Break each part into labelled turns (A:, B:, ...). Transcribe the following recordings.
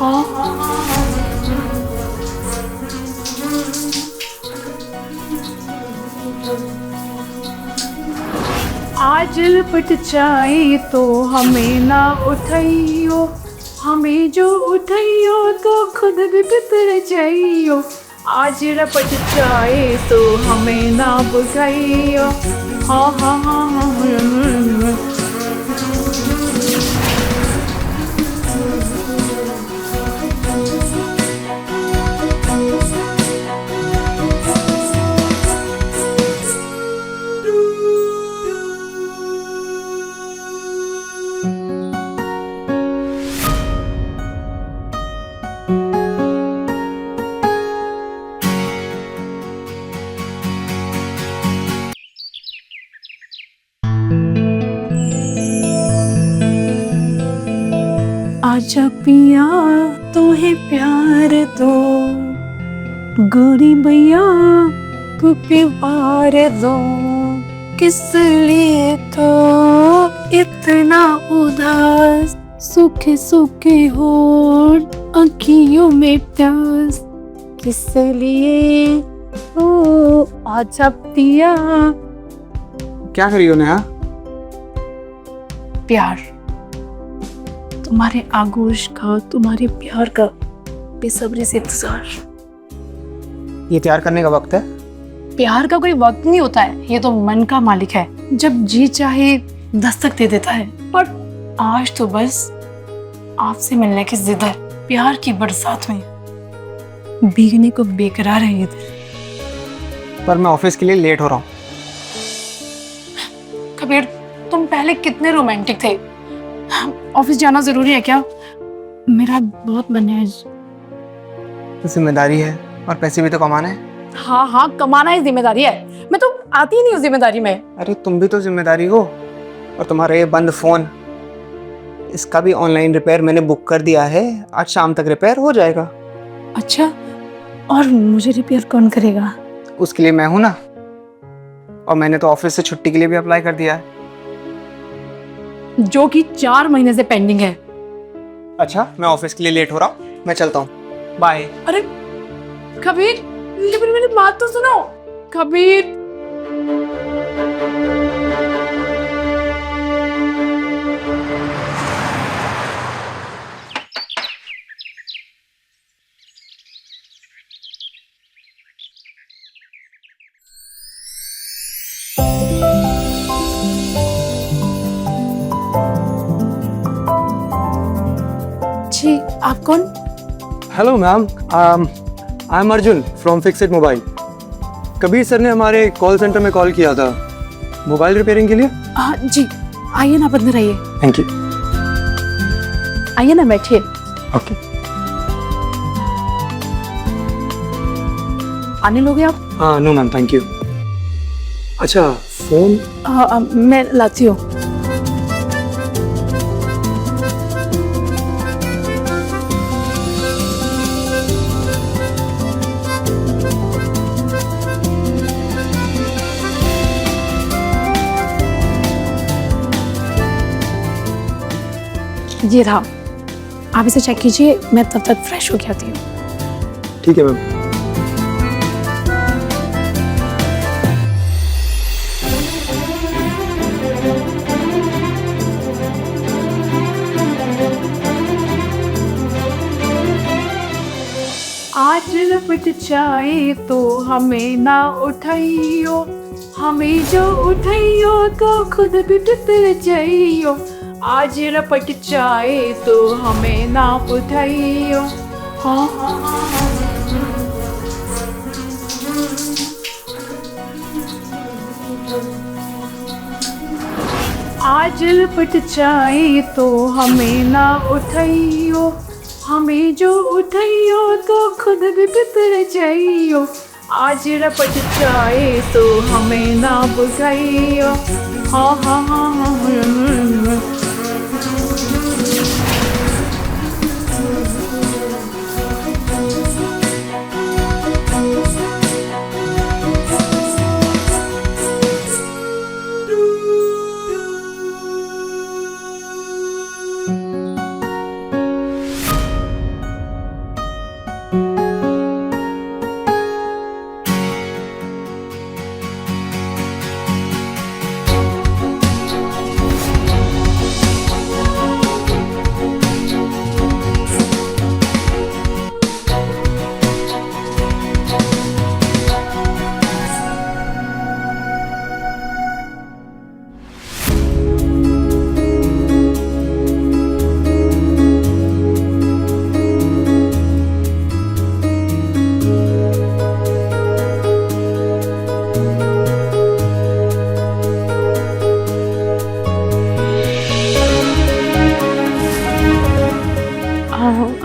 A: हाँ हाँ हाँ। आज लपट जाए तो हमें ना उठाइयो, हमें जो उठाइयो तो खुद भी बितर जाइयो। आज लपट जाए तो हमें ना बुझाइयो। हाँ हाँ हाँ हाँ। आजा पिया तुम्हें प्यार दो, गोरी भैया को प्यार दो। किस लिए तो इतना उदास, सूखे सूखे होठ आँखियों में प्यास। किस लिए ओ आजा पिया।
B: क्या करी हो नेहा?
A: प्यार, तुम्हारे आगोश का, तुम्हारे प्यार का बेसब्री से इंतजार।
B: ये प्यार करने का वक्त है?
A: प्यार का कोई वक्त नहीं होता है, ये तो मन का मालिक है, जब जी चाहे दस्तक दे देता है। पर आज तो बस आपसे मिलने की जिद है, प्यार की बरसात में भीगने को बेकरार है ये दिल।
B: पर मैं ऑफिस के लिए लेट हो रहा हूँ।
A: कबीर, तुम पहले कितने रोमांटिक थे। ऑफिस जाना जरूरी है क्या? मेरा बहुत मन है।
B: जिम्मेदारी है और पैसे भी तो कमाना है।
A: हाँ हाँ, कमाना ही जिम्मेदारी है, मैं तो आती ही नहीं उस जिम्मेदारी में।
B: अरे तुम भी तो जिम्मेदारी हो। और तुम्हारा ये बंद फोन, इसका भी ऑनलाइन रिपेयर मैंने बुक कर दिया है, आज शाम तक रिपेयर हो जाएगा।
A: अच्छा, और मुझे रिपेयर कौन करेगा?
B: उसके लिए मैं हूं ना। और मैंने तो ऑफिस से छुट्टी के लिए भी अप्लाई कर दिया है।
A: जो कि 4 महीने से पेंडिंग है।
B: अच्छा, मैं ऑफिस के लिए लेट हो रहा हूँ, मैं चलता हूँ, बाय।
A: अरे कबीर, लेकिन मेरी बात तो सुनो। कबीर, जी आप कौन?
B: Hello ma'am, I am Arjun from fix it mobile. Kabir sir ने हमारे कॉल सेंटर में कॉल किया था मोबाइल रिपेयरिंग के लिए।
A: जी आइए ना, अंदर आइए।
B: Thank you.
A: आइए ना, बैठिए।
B: ओके।
A: आने लोगे आप?
B: हाँ नो मैम, थैंक यू। अच्छा फोन?
A: मैं लाती हूँ। ये था, आप इसे चेक कीजिए, मैं तब तक फ्रेश होके आती हूँ।
B: ठीक है मैम।
A: आज लपट जाए तो हमें ना उठाइयो, हमें जो उठाइयो तो खुद भी बितर जाइयो। आज लपट जाए तो हमें ना उठाइयो। हाँ हाँ हाँ। आज लपट जाए तो हमें ना उठाइयो, हमें जो उठाइयो तो खुद भी बितर जाइयो। आज लपट जाए तो हमें ना बुझाइयो। हाँ हाँ हाँ हाँ।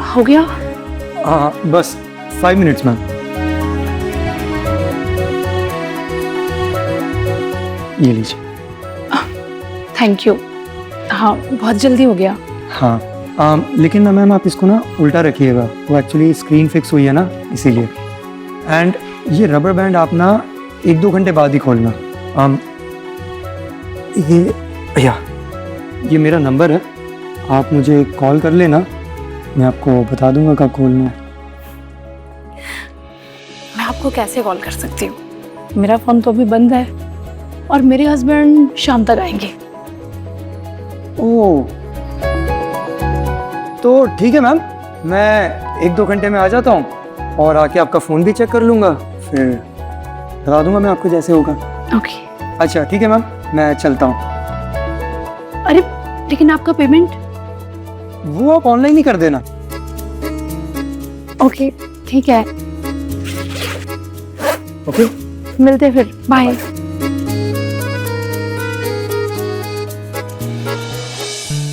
A: हो गया?
B: बस 5 मिनट्स मैम। ये लीजिए।
A: Thank you. हाँ, बहुत जल्दी हो गया।
B: हाँ, लेकिन ना मैम आप इसको ना उल्टा रखिएगा, वो एक्चुअली स्क्रीन फिक्स हुई है ना, इसीलिए। एंड ये रबर बैंड आप ना 1-2 घंटे बाद ही खोलना। ये भैया, ये मेरा नंबर है, आप मुझे कॉल कर लेना, मैं आपको बता दूंगा कब खोलना है।
A: मैं आपको कैसे कॉल कर सकती हूँ? मेरा फ़ोन तो अभी बंद है और मेरे हस्बैंड शाम तक आएंगे।
B: ओह, तो ठीक है मैम, मैं 1-2 घंटे में आ जाता हूँ और आके आपका फ़ोन भी चेक कर लूँगा, फिर बता दूंगा मैं आपको जैसे होगा।
A: ओके।
B: अच्छा ठीक है मैम, मैं चलता हूँ।
A: अरे लेकिन आपका पेमेंट?
B: वो आप ऑनलाइन ही कर देना।
A: ओके ठीक है,
B: ओके,
A: मिलते हैं फिर, बाय।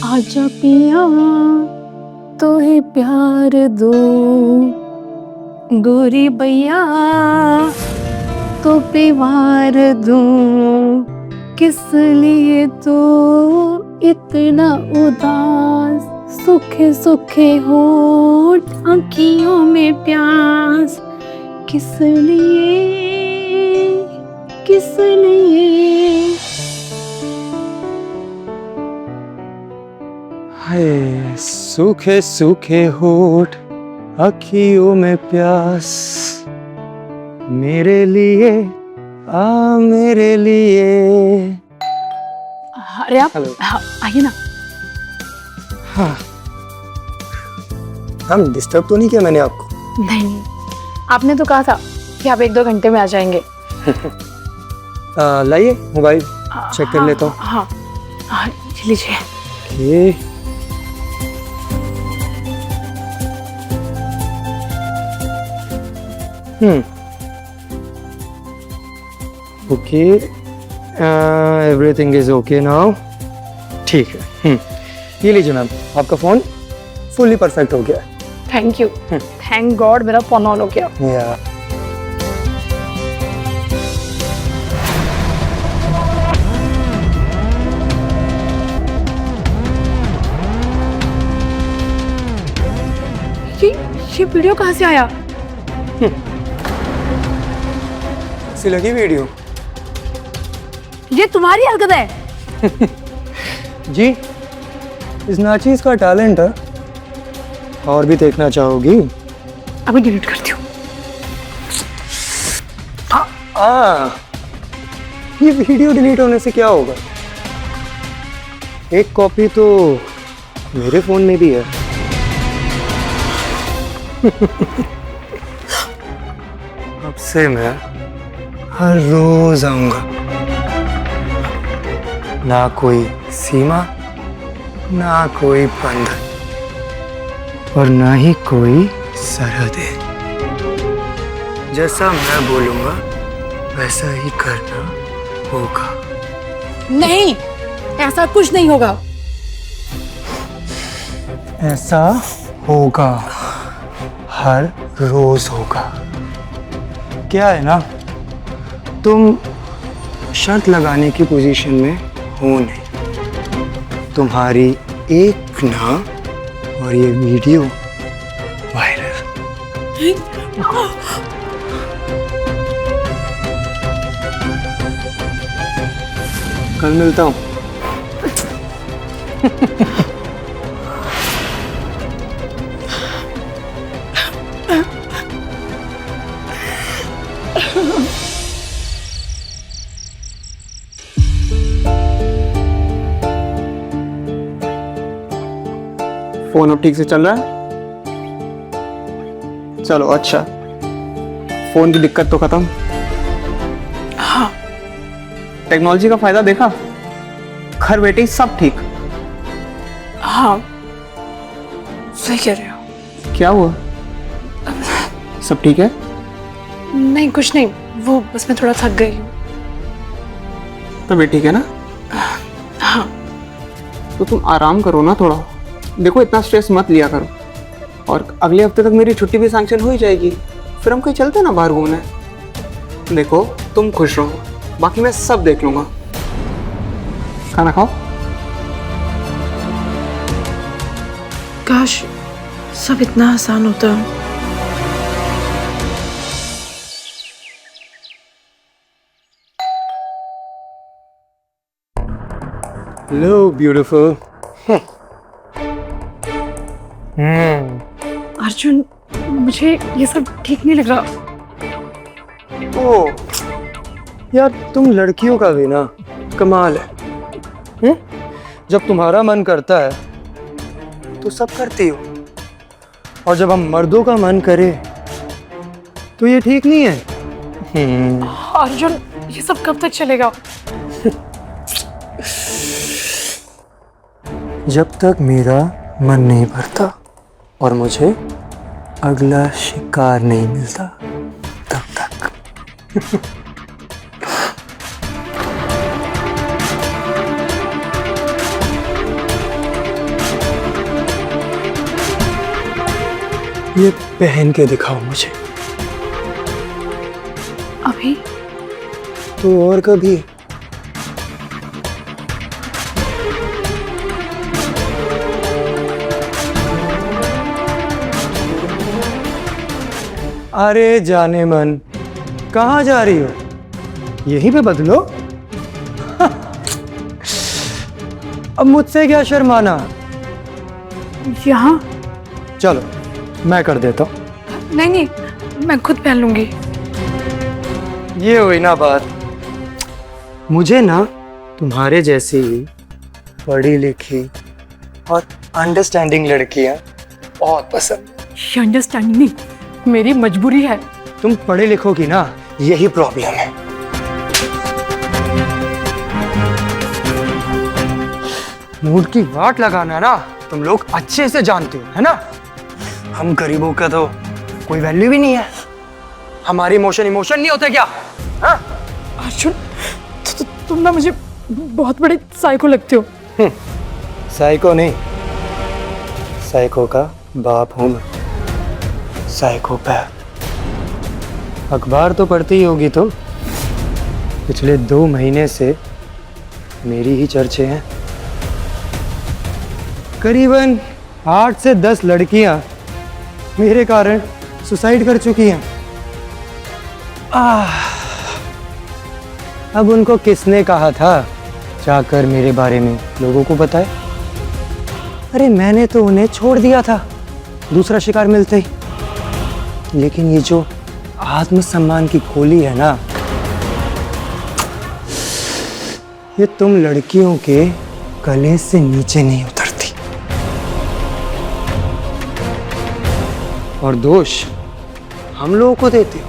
A: आजा पिया तो ही प्यार दो, गोरी बैया तो प्यार दूं, किस लिए तो इतना उदास, सूखे सूखे होठ आँखियों में प्यास, किस लिए किस लिए?
B: हाय सूखे सूखे होठ अखियों में प्यास, मेरे लिए मेरे लिए।
A: अरे आप
B: हेलो।
A: हाँ, आइए ना।
B: हाँ, हम डिस्टर्ब तो नहीं किया मैंने आपको?
A: नहीं, आपने तो कहा था कि आप 1-2 घंटे में आ जाएंगे।
B: लाइए मोबाइल चेक कर लेता हूँ।
A: हाँ हाँ, ये लीजिए।
B: Okay, okay, everything is okay now. ठीक है, ये लीजिए मैम, आपका फ़ोन फुली परफेक्ट हो गया।
A: थैंक यू, थैंक गॉड मेरा फोन ऑन हो गया।
B: या
A: ये वीडियो कहाँ से आया?
B: सी लगी वीडियो?
A: ये तुम्हारी हरकत है?
B: जी, इस नाचीज का टैलेंट है, और भी देखना चाहोगी?
A: अभी डिलीट करती हूँ।
B: ये वीडियो डिलीट होने से क्या होगा? एक कॉपी तो मेरे फोन में भी है। अब से मैं हर रोज आऊंगा, ना कोई सीमा, ना कोई बंधन, और ना ही कोई सरहदें। जैसा मैं बोलूंगा वैसा ही करना होगा।
A: नहीं, ऐसा कुछ नहीं होगा।
B: ऐसा होगा, हर रोज होगा। क्या है ना, तुम शर्त लगाने की पोजीशन में हो नहीं। तुम्हारी एक ना और ये वीडियो वायरल। कल मिलता हूँ। फोन अब ठीक से चल रहा है? चलो अच्छा, फोन की दिक्कत तो खत्म।
A: हाँ,
B: टेक्नोलॉजी का फायदा देखा, घर बैठे ही सब ठीक।
A: हाँ सही कह रहे हो।
B: क्या हुआ? सब ठीक है?
A: नहीं कुछ नहीं, वो बस मैं थोड़ा थक गई हूँ।
B: तबीयत ठीक है ना?
A: हाँ
B: तो तुम आराम करो ना थोड़ा। देखो इतना स्ट्रेस मत लिया करो।
C: और अगले हफ्ते तक मेरी छुट्टी भी सैंक्शन हो ही जाएगी। फिर हम कहीं चलते हैं ना बाहर घूमने। देखो तुम खुश रहो, बाकी मैं सब देख लूँगा। खाना खाओ।
A: काश सब इतना आसान होता।
B: Hello beautiful.
A: अर्जुन, मुझे ये सब ठीक नहीं लग रहा।
B: ओ यार, तुम लड़कियों का भी ना कमाल है। जब तुम्हारा मन करता है तो सब करती हो, और जब हम मर्दों का मन करे तो ये ठीक नहीं है।
A: अर्जुन, ये सब कब तक चलेगा?
B: जब तक मेरा मन नहीं भरता और मुझे अगला शिकार नहीं मिलता तब तक। ये पहन के दिखाओ मुझे।
A: अभी?
B: तो और कभी। अरे जाने मन, कहाँ जा रही हो? यहीं पे बदलो। अब मुझसे क्या शर्माना।
A: यहाँ?
B: चलो मैं कर देता हूँ।
A: नहीं नहीं, मैं खुद पहन लूंगी।
B: ये हुई ना बात। मुझे ना तुम्हारे जैसी पढ़ी लिखी और अंडरस्टैंडिंग लड़कियां बहुत पसंद।
A: ये अंडरस्टैंडिंग नहीं, मेरी मजबूरी है।
B: तुम पढ़े लिखोगी ना, यही प्रॉब्लम है। मूड की वाट लगाना ना तुम लोग अच्छे से जानते हो, है ना? हम गरीबों का तो कोई वैल्यू भी नहीं है। हमारी इमोशन नहीं होते क्या? हाँ?
A: अर्जुन, तुम ना मुझे बहुत बड़े साइको लगते हो।
B: साइको नहीं, साइको का बाप हूं मैं। साइकोपैथ। अखबार तो पढ़ती ही होगी तो। पिछले 2 महीने से मेरी ही चर्चे हैं। करीबन 8 से 10 लड़कियां मेरे कारण सुसाइड कर चुकी हैं। अब उनको किसने कहा था जाकर मेरे बारे में लोगों को बताए? अरे मैंने तो उन्हें छोड़ दिया था दूसरा शिकार मिलते ही। लेकिन ये जो आत्मसम्मान की गोली है ना, ये तुम लड़कियों के गले से नीचे नहीं उतरती। और दोष हम लोगों को देते हो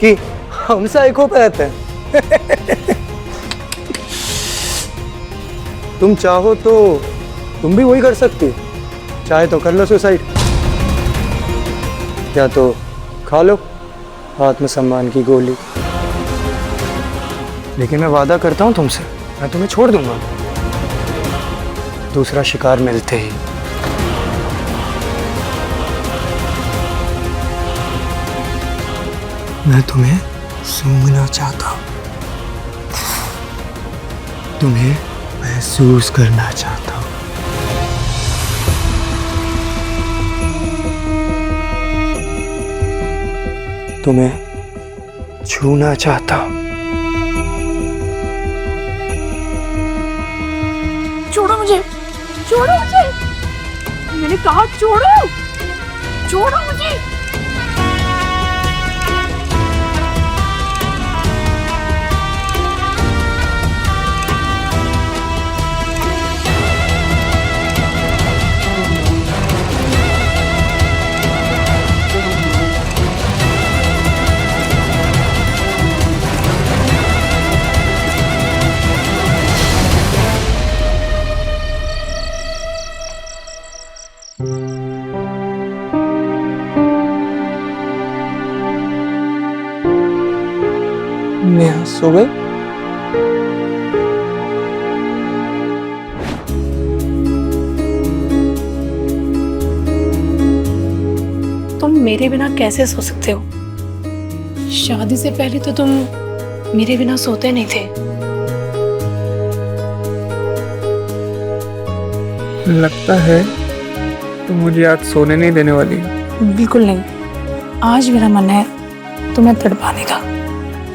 B: कि हम साइकोपैथ हैं। तुम चाहो तो तुम भी वही कर सकती हो। चाहे तो कर लो सुसाइड, या तो खा लो आत्मसम्मान की गोली। लेकिन मैं वादा करता हूं तुमसे, मैं तुम्हें छोड़ दूंगा दूसरा शिकार मिलते ही। मैं तुम्हें सूंघना चाहता हूं, तुम्हें महसूस करना चाहता हूं। तुम्हें छूना चाहता हूं।
A: छोड़ो मुझे, छोड़ो मुझे। मैंने कहा छोड़ो, छोड़ो मुझे।
C: नेहा सो गई?
A: मेरे बिना कैसे सो सकते हो? शादी से पहले तो तुम मेरे बिना सोते नहीं थे।
C: लगता है तुम मुझे आज सोने नहीं देने वाली हो।
A: बिल्कुल नहीं। आज मेरा मन है तुम्हें तड़पाने का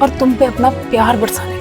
A: और तुम पे अपना प्यार बरसाने का।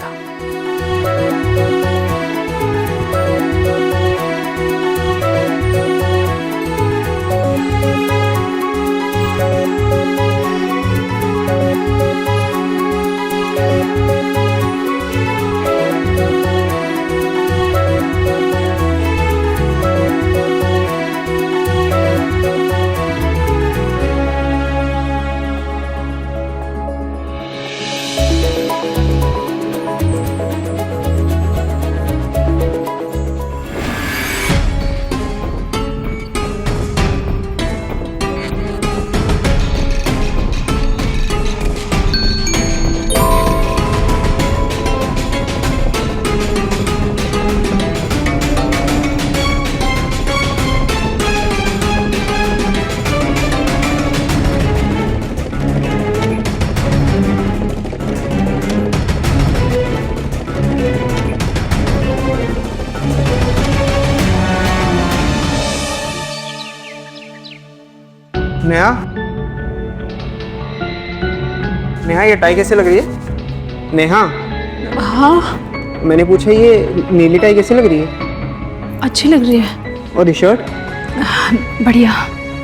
C: नेहा, नेहा ये टाई कैसे लग रही है? नेहा,
A: हाँ,
C: मैंने पूछा ये नीली टाई कैसे लग रही है?
A: अच्छी लग रही है।
C: और ये शर्ट?
A: बढ़िया।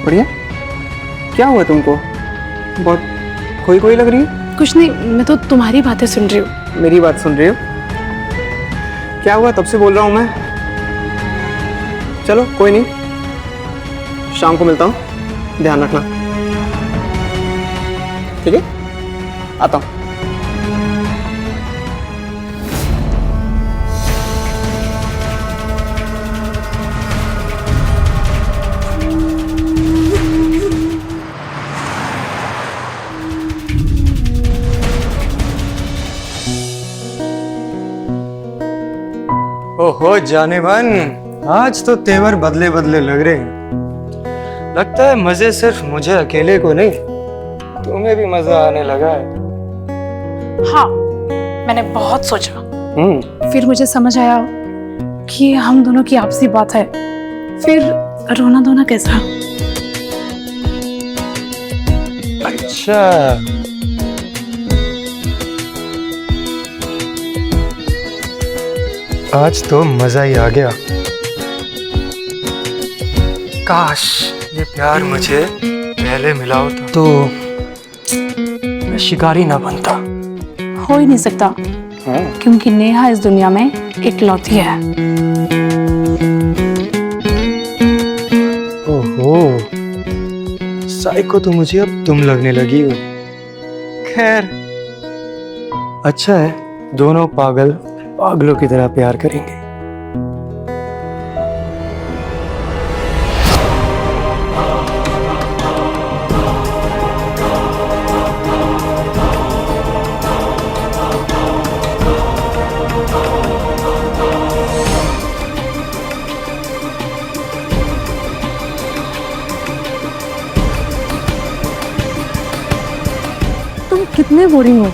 C: बढ़िया। क्या हुआ तुमको? बहुत खोई खोई लग रही है।
A: कुछ नहीं, मैं तो तुम्हारी बातें सुन रही हूँ।
C: मेरी बात सुन रही हो? क्या हुआ? तब से बोल रहा हूँ मैं। चलो कोई नहीं, शाम को मिलता हूँ, ध्यान रखना। ठीक है, आता हूँ।
B: ओहो जाने मन, आज तो तेवर बदले बदले लग रहे हैं। लगता है मजे सिर्फ मुझे अकेले को नहीं, तुम्हें भी मजा आने लगा है।
A: हाँ, मैंने बहुत सोचा। फिर मुझे समझ आया कि हम दोनों की आपसी बात है। फिर रोना धोना कैसा?
B: अच्छा, आज तो मजा ही आ गया। काश ये प्यार मुझे पहले मिला होता तो मैं शिकारी ना बनता।
A: हो ही नहीं सकता, क्योंकि नेहा इस दुनिया में इकलौती है।
B: ओहो, साइको तो मुझे अब तुम लगने लगी हो। खैर, अच्छा है, दोनों पागल पागलों की तरह प्यार करेंगे।
A: तुम कितने बोरिंग हो।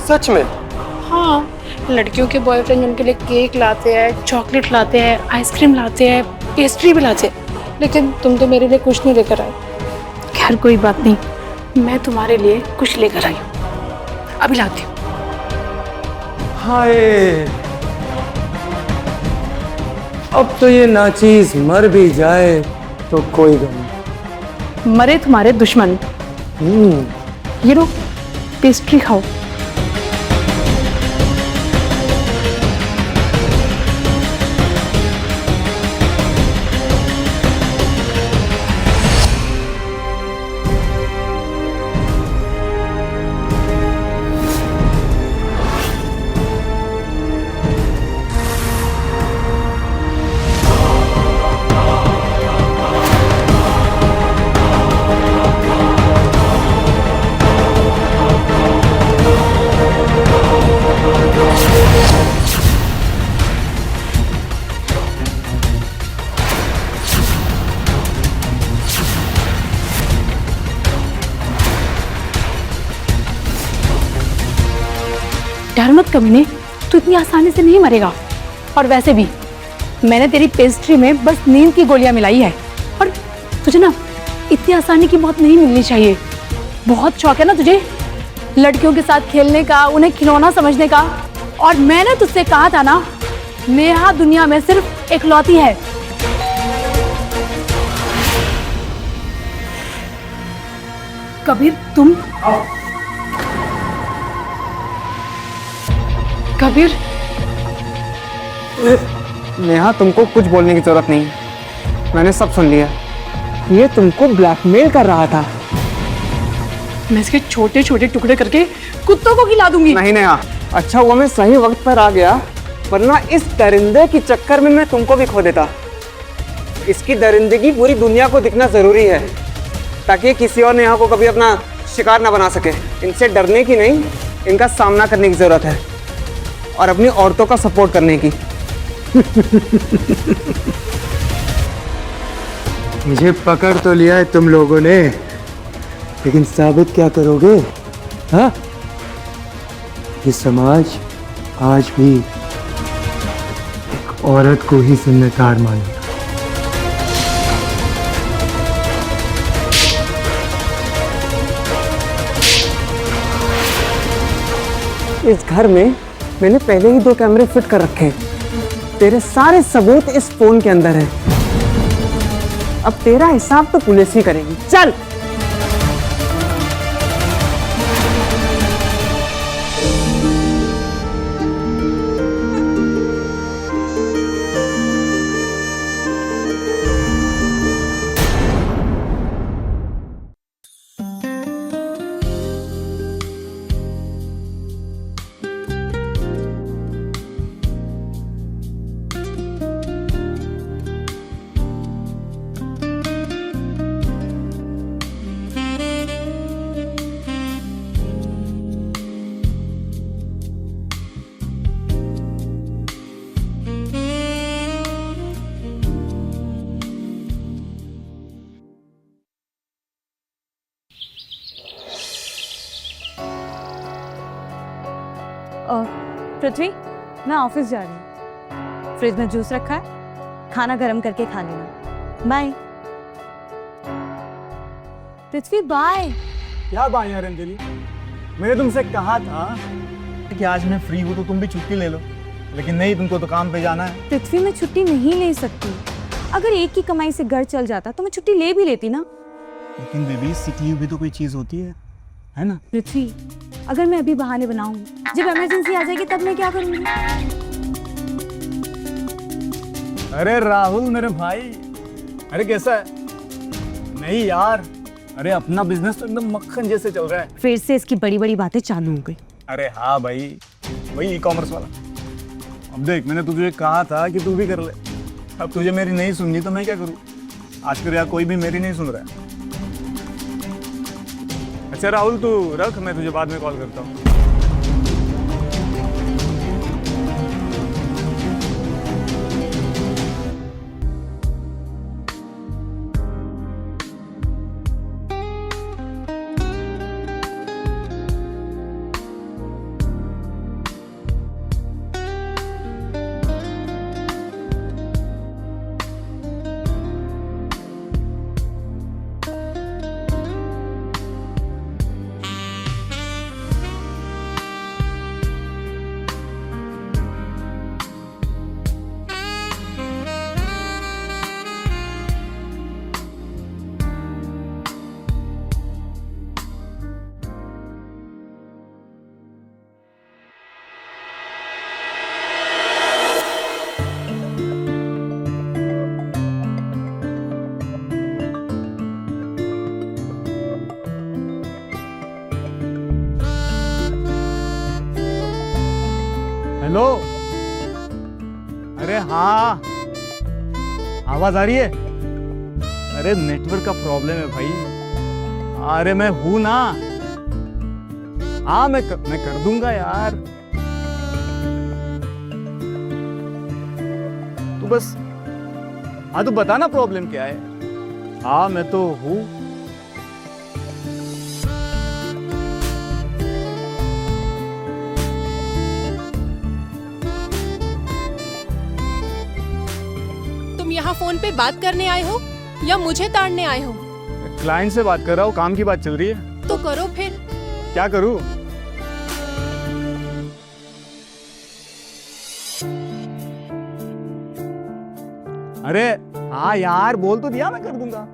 B: सच में?
A: हाँ, लड़कियों के बॉयफ्रेंड उनके लिए केक लाते हैं, चॉकलेट लाते हैं, आइसक्रीम लाते हैं, पेस्ट्री भी लाते हैं, लेकिन तुम तो मेरे लिए कुछ नहीं लेकर आए। खैर कोई बात नहीं, मैं तुम्हारे लिए कुछ लेकर आई हूँ, अभी लाती हूँ।
B: हाय, अब तो ये नाचीज मर भी जाए तो कोई गम नहीं।
A: मरे तुम्हारे दुश्मन। ये लो, पेस्ट्री खाओ। डर मत कमीने, तू इतनी आसानी से नहीं मरेगा। और वैसे भी मैंने तेरी पेस्ट्री में बस नींद की गोलियां मिलाई है, और तुझे ना इतनी आसानी की मौत नहीं मिलनी चाहिए। बहुत शौक है ना तुझे लड़कियों के साथ खेलने का, उन्हें खिलौना समझने का। और मैंने तुझसे कहा था ना, नेहा दुनिया में सिर्फ इकलौती है। कबीर तुम कबीर
C: नेहा, तुमको कुछ बोलने की जरूरत नहीं, मैंने सब सुन लिया। ये तुमको ब्लैकमेल कर रहा था।
A: मैं इसके छोटे छोटे टुकड़े करके कुत्तों को खिला दूंगी।
C: नहीं नेहा, अच्छा हुआ मैं सही वक्त पर आ गया, वरना इस दरिंदे के चक्कर में मैं तुमको भी खो देता। इसकी दरिंदगी पूरी दुनिया को दिखना जरूरी है, ताकि किसी और नेहा को कभी अपना शिकार ना बना सके। इनसे डरने की नहीं, इनका सामना करने की जरूरत है, और अपनी औरतों का सपोर्ट करने की।
B: मुझे पकड़ तो लिया है तुम लोगों ने, लेकिन साबित क्या करोगे? हाँ, ये समाज आज भी एक औरत को ही जिम्मेदार मानेगा।
C: इस घर में मैंने पहले ही 2 कैमरे फिट कर रखे हैं। तेरे सारे सबूत इस फोन के अंदर है। अब तेरा हिसाब तो पुलिस ही करेगी। चल।
D: पृथ्वी, मैं ऑफिस जा रही हूँ। फ्रिज में जूस रखा है, खाना गर्म करके खा लेना। बाय। पृथ्वी बाय।
E: क्या बाय यार अंजलि, मैंने तुमसे कहा था कि आज मैं फ्री हूँ तो तुम भी छुट्टी ले लो, लेकिन नहीं, तुमको तो काम पे जाना है।
D: पृथ्वी, मैं छुट्टी नहीं ले सकती। अगर एक की कमाई से घर चल जाता तो मैं छुट्टी ले भी लेती ना।
E: लेकिन बेबी, सिक लीव भी तो कोई चीज होती है ना?
D: पृथ्वी, अगर मैं अभी बहाने बनाऊं, जब इमरजेंसी आ जाएगी तब मैं क्या करूंगी?
E: अरे राहुल मेरे भाई, अरे कैसा है? नहीं यार, अरे अपना बिजनेस तो एकदम मक्खन जैसे चल रहा है।
D: फिर से इसकी बड़ी बड़ी बातें चालू हो गई।
E: अरे हाँ भाई, वही ई-कॉमर्स वाला। अब देख, मैंने तुझे कहा था कि तू भी कर ले। अब तुझे मेरी नहीं सुननी तो मैं क्या करूँ? आजकल यार कोई भी मेरी नहीं सुन रहा है। अच्छा राहुल, तू रख, मैं तुझे बाद में कॉल करता हूँ। हेलो, अरे हाँ, आवाज आ रही है? अरे नेटवर्क का प्रॉब्लम है भाई। अरे मैं हूं ना। हाँ, मैं कर दूंगा यार। तू बस, हाँ तू बता ना प्रॉब्लम क्या है। हाँ मैं तो हूँ।
F: यहाँ फोन पे बात करने आए हो या मुझे ताड़ने आए हो?
E: क्लाइंट से बात कर रहा हूँ, काम की बात चल रही है।
F: तो करो फिर।
E: क्या करूँ? अरे हाँ यार, बोल तो दिया, मैं कर दूंगा।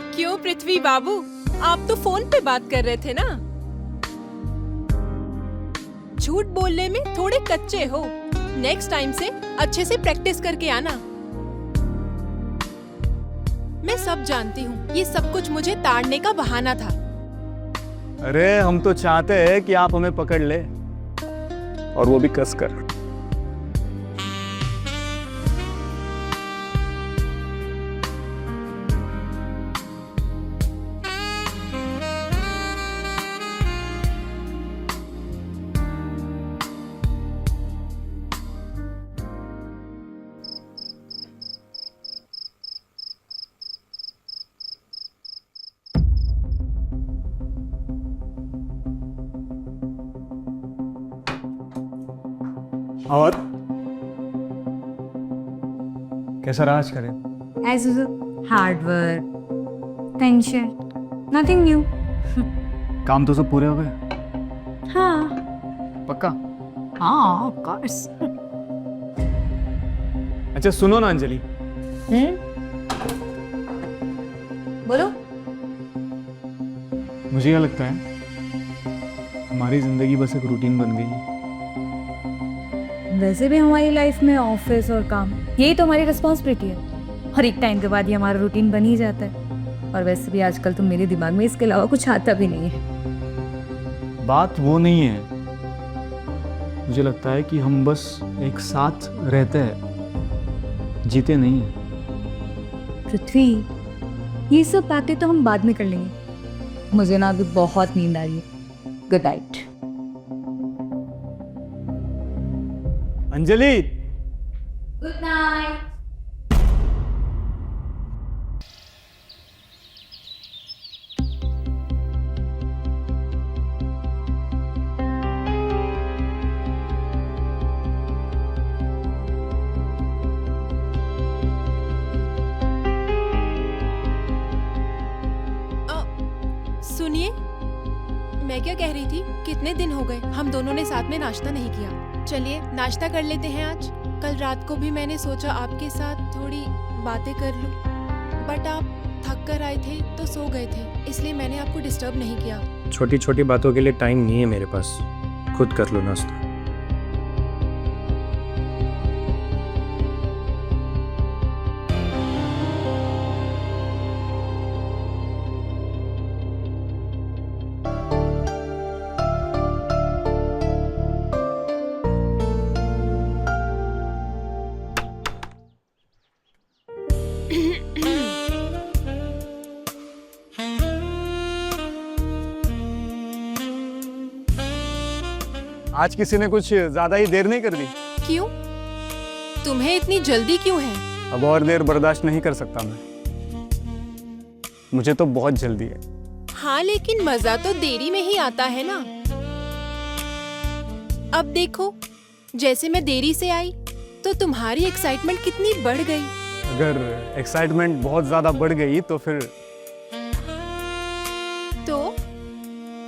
F: क्यों पृथ्वी बाबू, आप तो फोन पे बात कर रहे थे ना? झूठ बोलने में थोड़े कच्चे हो। नेक्स्ट टाइम से अच्छे से प्रैक्टिस करके आना। मैं सब जानती हूँ, ये सब कुछ मुझे ताड़ने का बहाना था।
E: अरे हम तो चाहते हैं कि आप हमें पकड़ ले, और वो भी कस कर। और कैसा रहा आज का दिन?
D: As usual, hard work, tension, nothing new.
E: काम तो सब पूरे हो गए?
D: हाँ
E: पक्का?
D: हाँ, ऑफ कोर्स।
E: अच्छा सुनो ना अंजलि,
D: बोलो।
E: मुझे क्या लगता है हमारी जिंदगी बस एक रूटीन बन गई है।
D: वैसे भी हमारी लाइफ में ऑफिस और काम, यही तो हमारी रिस्पॉन्सिबिलिटी है, और एक टाइम के बाद ये हमारा रूटीन बन ही जाता है। और वैसे भी आजकल तो मेरे दिमाग में इसके अलावा कुछ आता भी नहीं है।
E: बात वो नहीं है, मुझे लगता है कि हम बस एक साथ रहते हैं, जीते नहीं हैं।
D: पृथ्वी, ये सब बातें तो हम बाद में कर लेंगे। मुझे ना अभी बहुत नींद आ रही है। Good night.
E: Anjali,
D: good night.
F: सुनिए, मैं क्या कह रही थी, कितने दिन हो गए हम दोनों ने साथ में नाश्ता नहीं किया। चलिए नाश्ता कर लेते हैं आज। कल रात को भी मैंने सोचा आपके साथ थोड़ी बातें कर लूं, बट आप थक कर आए थे तो सो गए थे, इसलिए मैंने आपको डिस्टर्ब नहीं किया।
B: छोटी छोटी बातों के लिए टाइम नहीं है मेरे पास, खुद कर लो नाश्ता।
E: आज किसी ने कुछ ज्यादा ही देर नहीं कर दी?
F: क्यों? तुम्हें इतनी जल्दी क्यों है?
E: अब और देर बर्दाश्त नहीं कर सकता मैं, मुझे तो बहुत जल्दी है।
F: हाँ लेकिन मजा तो देरी में ही आता है ना। अब देखो, जैसे मैं देरी से आई तो तुम्हारी एक्साइटमेंट कितनी बढ़ गई।
E: अगर एक्साइटमेंट बहुत ज्यादा बढ़ गई तो फिर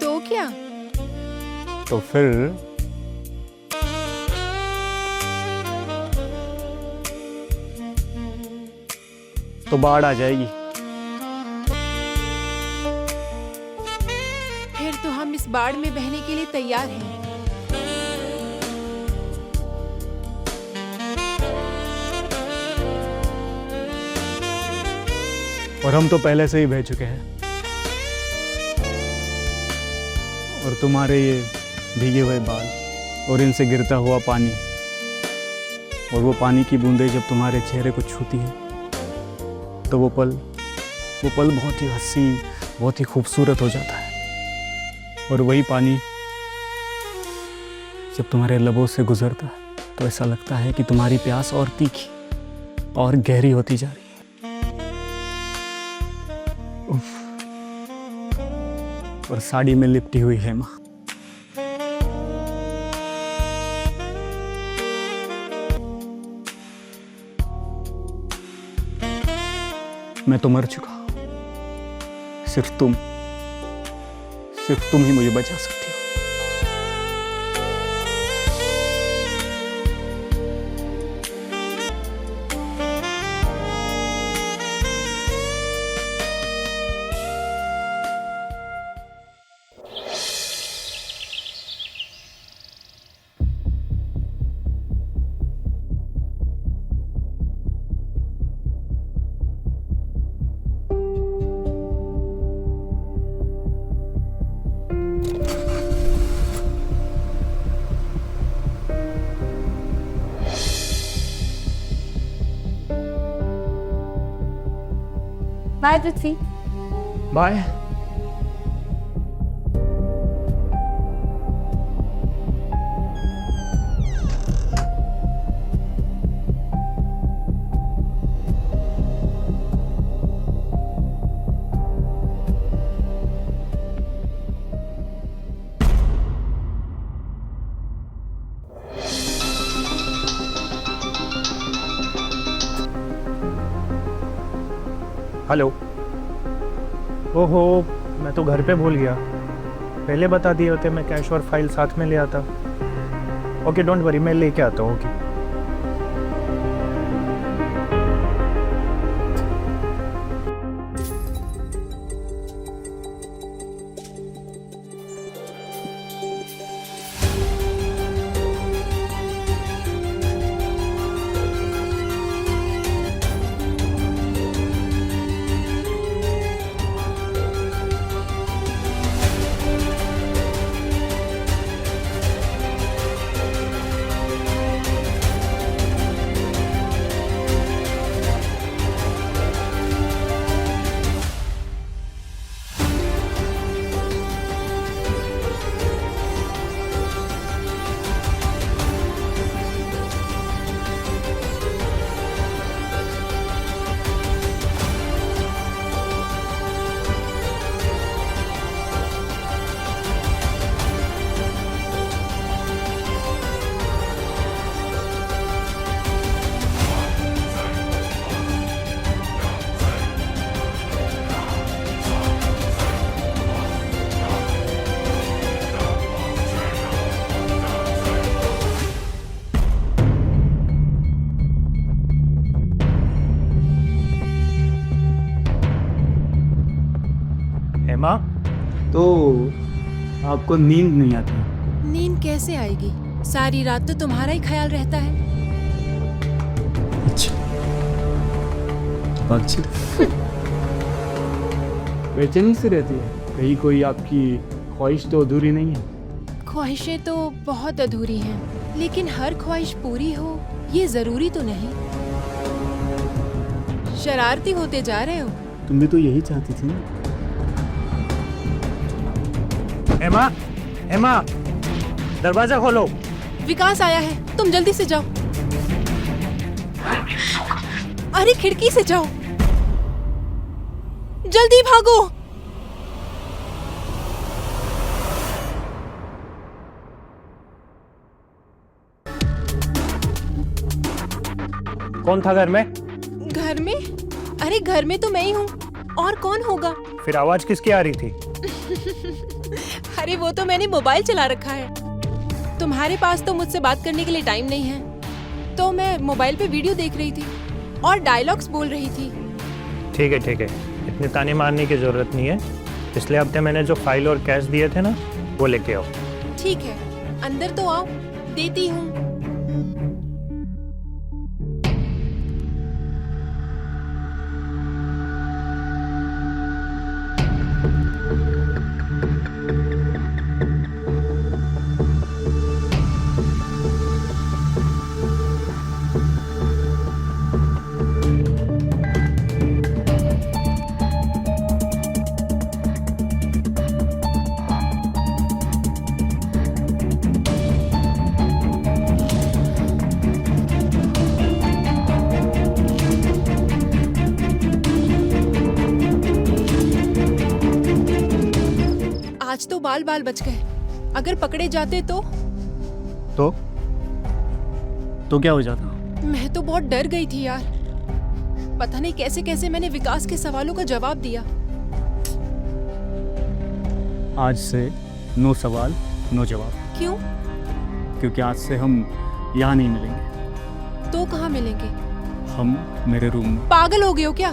F: तो क्या?
E: तो फिर तो बाढ़ आ जाएगी।
F: फिर तो हम इस बाढ़ में बहने के लिए तैयार हैं।
E: और हम तो पहले से ही बह चुके हैं। और तुम्हारे ये भीगे हुए बाल और इनसे गिरता हुआ पानी, और वो पानी की बूंदें जब तुम्हारे चेहरे को छूती है तो वो पल बहुत ही हसीन, बहुत ही खूबसूरत हो जाता है। और वही पानी जब तुम्हारे लबों से गुजरता है तो ऐसा लगता है कि तुम्हारी प्यास और तीखी, और गहरी होती जा रही है। उफ। और साड़ी में लिपटी हुई हेमा। मैं तो मर चुका हूं। सिर्फ तुम ही मुझे बचा सकती हो।
D: बाय पृथ्वी।
E: बाय।
G: हेलो। ओहो, मैं तो घर पे भूल गया। पहले बता दिए होते मैं कैश और फाइल साथ में ले आता। ओके, डोंट वरी, मैं लेके आता हूँ। ओके। हेमा,
E: तो आपको नींद नहीं आती?
F: नींद कैसे आएगी? सारी रात तो तुम्हारा ही ख्याल रहता है।
E: अच्छा, बेचैनी से रहती है? कहीं कोई आपकी ख्वाहिश तो अधूरी नहीं है?
F: ख्वाहिशें तो बहुत अधूरी हैं, लेकिन हर ख्वाहिश पूरी हो ये जरूरी तो नहीं। शरारती होते जा रहे हो।
E: तुम भी तो यही चाहती थी ना?
G: हेमा, हेमा, दरवाजा खोलो।
F: विकास आया है, तुम जल्दी से जाओ। अरे खिड़की से जाओ, जल्दी भागो।
G: कौन था घर में?
F: घर में? अरे घर में तो मैं ही हूँ, और कौन होगा?
G: फिर आवाज किसकी आ रही थी?
F: अरे वो तो मैंने मोबाइल चला रखा है। तुम्हारे पास तो मुझसे बात करने के लिए टाइम नहीं है, तो मैं मोबाइल पे वीडियो देख रही थी और डायलॉग्स बोल रही थी।
G: ठीक है, ठीक है, इतने ताने मारने की जरूरत नहीं है। पिछले हफ्ते मैंने जो फाइल और कैश दिए थे ना, वो लेके आओ।
F: ठीक है, अंदर तो आओ, देती हूँ। आज तो बाल बाल बच गए, अगर पकड़े जाते तो
E: क्या हो जाता?
F: मैं तो बहुत डर गई थी यार। पता नहीं कैसे कैसे मैंने विकास के सवालों का जवाब दिया।
E: आज से नो सवाल नो जवाब,
F: क्यों?
E: क्योंकि आज से हम यहाँ नहीं मिलेंगे।
F: तो कहाँ मिलेंगे?
E: हम मेरे रूम में।
F: पागल हो गए हो क्या?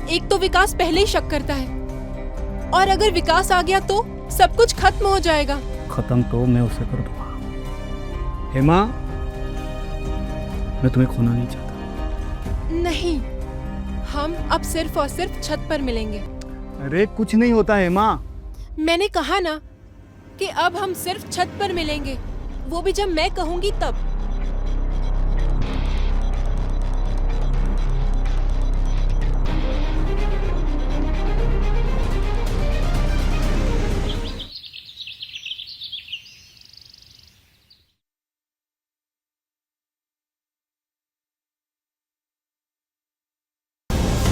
F: एक तो विकास पहले ही शक करता है, और अगर विकास आ गया तो सब कुछ खत्म हो जाएगा।
E: खत्म तो मैं उसे कर दूंगा। हेमा, मैं तुम्हें खोना नहीं चाहता।
F: नहीं, हम अब सिर्फ और सिर्फ छत पर मिलेंगे।
E: अरे कुछ नहीं होता हेमा।
F: मैंने कहा ना कि अब हम सिर्फ छत पर मिलेंगे, वो भी जब मैं कहूंगी तब।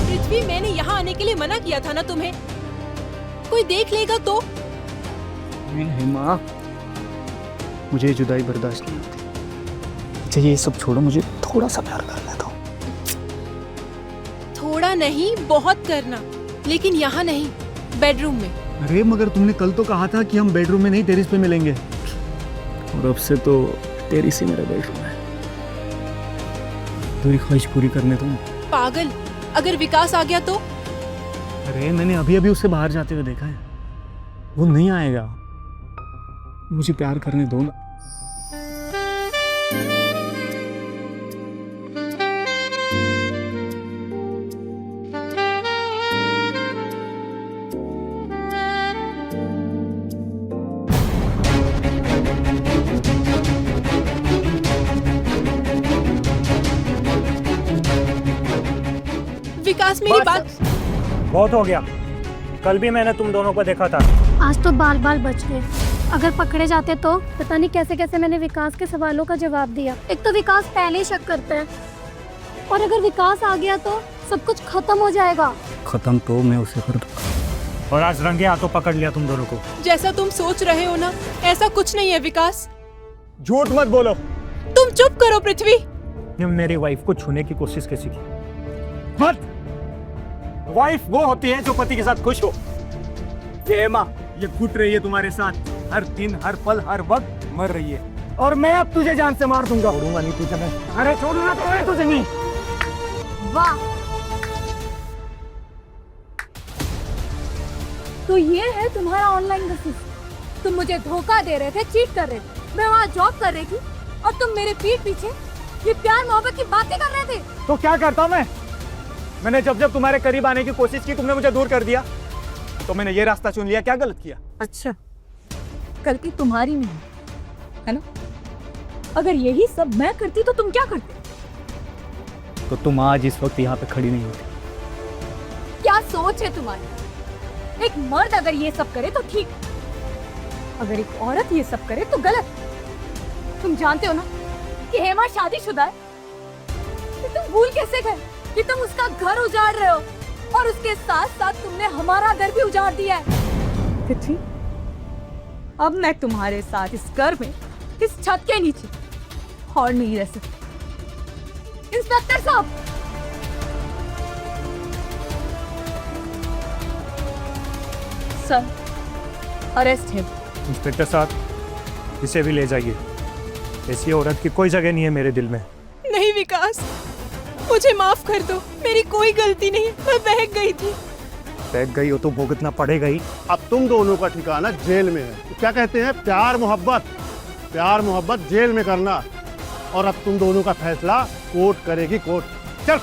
F: पृथ्वी, मैंने यहाँ आने के लिए मना किया था ना तुम्हें। कोई देख लेगा तो?
E: हेमा, मुझे ये जुदाई बर्दाश्त नहीं होती। अच्छा ये सब छोड़ो, मुझे थोड़ा सा प्यार कर लेता हूँ।
F: थोड़ा नहीं, बहुत करना, लेकिन यहाँ नहीं, बेडरूम में।
E: अरे मगर तुमने कल तो कहा था कि हम बेडरूम में नहीं टेरेस पे मिलेंगे। और अब से तो टेरेस ही मेरा बेडरूम है। तेरी ख्वाहिश पूरी करने तुम।
F: पागल, अगर विकास आ गया तो?
E: अरे मैंने अभी अभी उससे बाहर जाते हुए देखा है, वो नहीं आएगा। मुझे प्यार करने दो ना।
F: विकास, मेरी बात।
G: बहुत हो गया, कल भी मैंने तुम दोनों को देखा था।
H: आज तो बाल बाल बच गए। अगर पकड़े जाते तो पता नहीं कैसे कैसे मैंने विकास के सवालों का जवाब दिया। एक तो विकास पहले ही शक करता है, और अगर विकास आ गया तो सब कुछ खत्म हो जाएगा।
E: खत्म तो मैं उसे कर दूंगा।
G: और आज रंगे हाथों पकड़ लिया तुम दोनों को।
F: जैसा तुम सोच रहे हो ना, ऐसा कुछ नहीं है विकास।
E: झूठ मत बोलो।
F: तुम चुप करो पृथ्वी।
G: मेरी वाइफ को छूने की कोशिश कैसी की?
E: मत। वाइफ वो होती है जो पति के साथ खुश हो। ये हेमा, ये घुट रही है तुम्हारे साथ, हर दिन हर पल हर वक्त मर रही है, और मैं अब तुझे जान से मार दूंगा। छोड़ूंगा नहीं तुझे मैं। अरे छोड़ूंगा तो मैं तुझे नहीं।
D: वाह, तो ये है तुम्हारा ऑनलाइन बिजनेस। तुम मुझे धोखा दे रहे थे, चीट कर रहे थे। मैं वहाँ जॉब कर रही थी और तुम मेरे पीठ पीछे ये प्यार मोहब्बत की बातें कर रहे थे।
E: तो क्या करता मैं? मैंने जब जब तुम्हारे करीब आने की कोशिश की, तुमने मुझे दूर कर दिया। तो मैंने ये रास्ता चुन लिया। क्या गलत किया?
D: अच्छा, गलती तुम्हारी नहीं है ना? अगर यही सब मैं करती तो तुम क्या करते?
E: तो तुम आज इस वक्त यहाँ पे खड़ी नहीं होती।
D: क्या सोच है तुम्हारी? एक मर्द अगर ये सब करे तो ठीक, अगर एक औरत ये सब करे तो गलत। तुम जानते हो ना कि हेमा शादीशुदा है। तो तुम भूल कैसे गए कि तुम उसका घर उजाड़ रहे हो, और उसके साथ साथ तुमने हमारा घर भी उजाड़ दिया है। पृथ्वी, अब मैं तुम्हारे साथ इस घर में, इस छत के नीचे और नहीं रह सकती। इंस्पेक्टर साहब, सर, अरेस्ट है।
G: इंस्पेक्टर साहब, इसे भी ले जाइए। ऐसी औरत की कोई जगह नहीं है मेरे दिल में।
F: नहीं विकास, मुझे माफ कर दो, मेरी कोई गलती नहीं, मैं बहक गई थी।
G: बहक गई हो तो भुगतना पड़ेगा ही।
I: अब तुम दोनों का ठिकाना जेल में है। तो क्या कहते हैं, प्यार मोहब्बत, प्यार मोहब्बत जेल में करना। और अब तुम दोनों का फैसला कोर्ट करेगी, कोर्ट। चल।